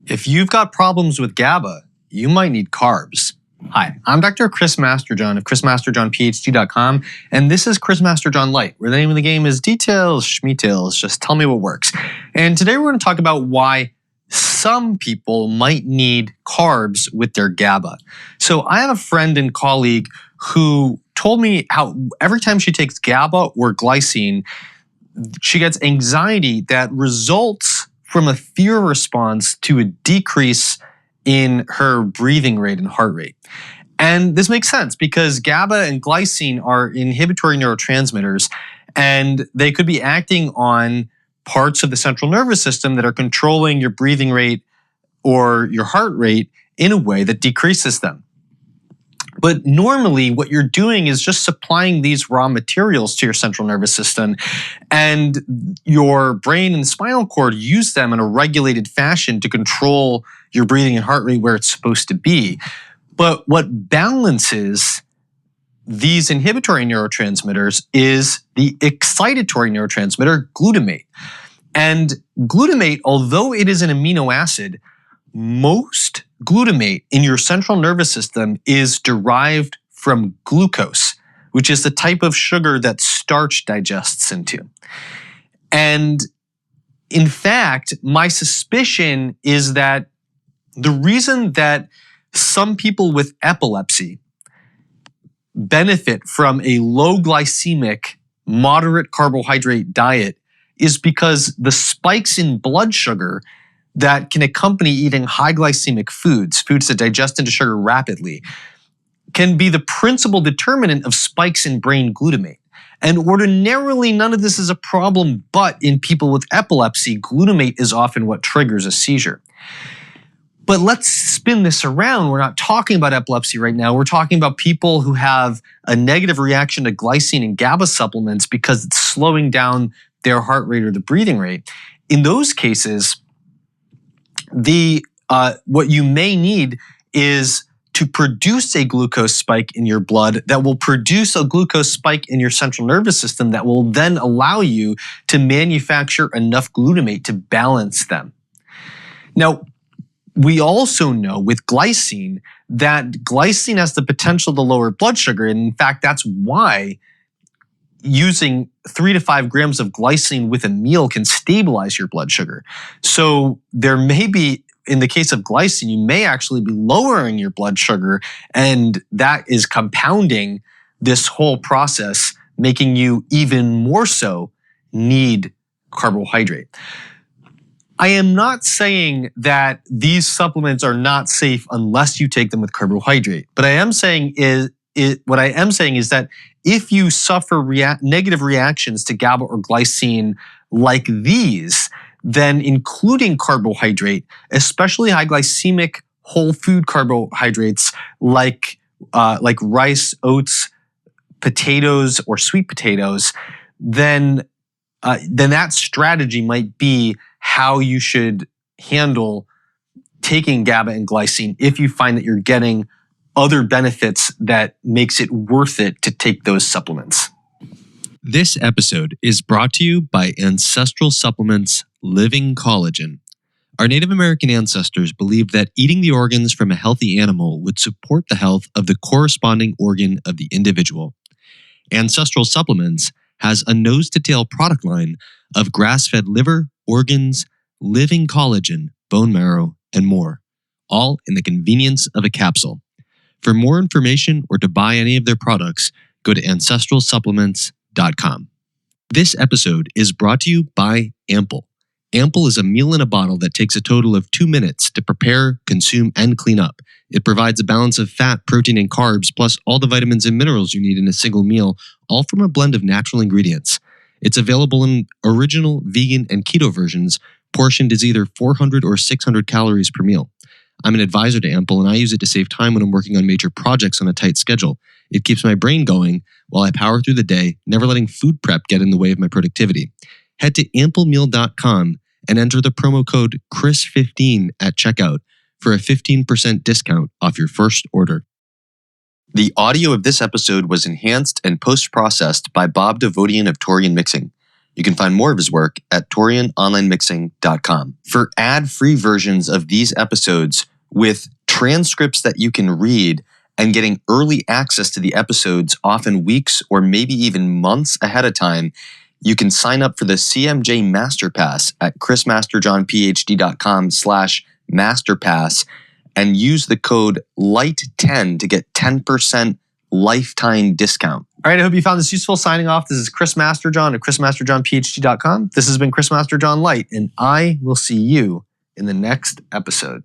If you've got problems with GABA, you might need carbs. Hi, I'm Dr. Chris Masterjohn of chrismasterjohnphd.com, and this is Chris Masterjohn Lite, where the name of the game is details, schmeetails, just tell me what works. And today we're going to talk about why some people might need carbs with their GABA. So I have a friend and colleague who told me how every time she takes GABA or glycine, she gets anxiety that results from a fear response to a decrease in her breathing rate and heart rate. And this makes sense because GABA and glycine are inhibitory neurotransmitters, and they could be acting on parts of the central nervous system that are controlling your breathing rate or your heart rate in a way that decreases them. But normally what you're doing is just supplying these raw materials to your central nervous system, and your brain and spinal cord use them in a regulated fashion to control your breathing and heart rate where it's supposed to be. But what balances these inhibitory neurotransmitters is the excitatory neurotransmitter glutamate. And glutamate, although it is an amino acid, most glutamate in your central nervous system is derived from glucose, which is the type of sugar that starch digests into. And in fact, my suspicion is that the reason that some people with epilepsy benefit from a low glycemic, moderate carbohydrate diet is because the spikes in blood sugar that can accompany eating high glycemic foods that digest into sugar rapidly, can be the principal determinant of spikes in brain glutamate. And ordinarily, none of this is a problem, but in people with epilepsy, glutamate is often what triggers a seizure. But let's spin this around. We're not talking about epilepsy right now. We're talking about people who have a negative reaction to glycine and GABA supplements because it's slowing down their heart rate or the breathing rate. In those cases, what you may need is to produce a glucose spike in your blood that will produce a glucose spike in your central nervous system that will then allow you to manufacture enough glutamate to balance them. Now, we also know with glycine that glycine has the potential to lower blood sugar. And in fact, that's why using 3 to 5 grams of glycine with a meal can stabilize your blood sugar. So there may be, in the case of glycine, you may actually be lowering your blood sugar, and that is compounding this whole process, making you even more so need carbohydrate. I am not saying that these supplements are not safe unless you take them with carbohydrate. But what I am saying is that if you suffer negative reactions to GABA or glycine like these, then including carbohydrate, especially high glycemic whole food carbohydrates like rice, oats, potatoes, or sweet potatoes, then that strategy might be how you should handle taking GABA and glycine if you find that you're getting other benefits that makes it worth it to take those supplements. This episode is brought to you by Ancestral Supplements Living Collagen. Our Native American ancestors believed that eating the organs from a healthy animal would support the health of the corresponding organ of the individual. Ancestral Supplements has a nose-to-tail product line of grass-fed liver, organs, living collagen, bone marrow, and more, all in the convenience of a capsule. For more information or to buy any of their products, go to ancestralsupplements.com. This episode is brought to you by Ample. Ample is a meal in a bottle that takes a total of 2 minutes to prepare, consume, and clean up. It provides a balance of fat, protein, and carbs, plus all the vitamins and minerals you need in a single meal, all from a blend of natural ingredients. It's available in original, vegan, and keto versions, portioned as either 400 or 600 calories per meal. I'm an advisor to Ample, and I use it to save time when I'm working on major projects on a tight schedule. It keeps my brain going while I power through the day, never letting food prep get in the way of my productivity. Head to amplemeal.com and enter the promo code CHRIS15 at checkout for a 15% discount off your first order. The audio of this episode was enhanced and post-processed by Bob Devodian of Torian Mixing. You can find more of his work at torianonlinemixing.com. For ad-free versions of these episodes with transcripts that you can read and getting early access to the episodes, often weeks or maybe even months ahead of time, you can sign up for the CMJ Masterpass at chrismasterjohnphd.com/masterpass and use the code LITE10 to get 10% lifetime discount. All right, I hope you found this useful. Signing off, this is Chris Masterjohn at chrismasterjohnphd.com. This has been Chris Masterjohn Lite, and I will see you in the next episode.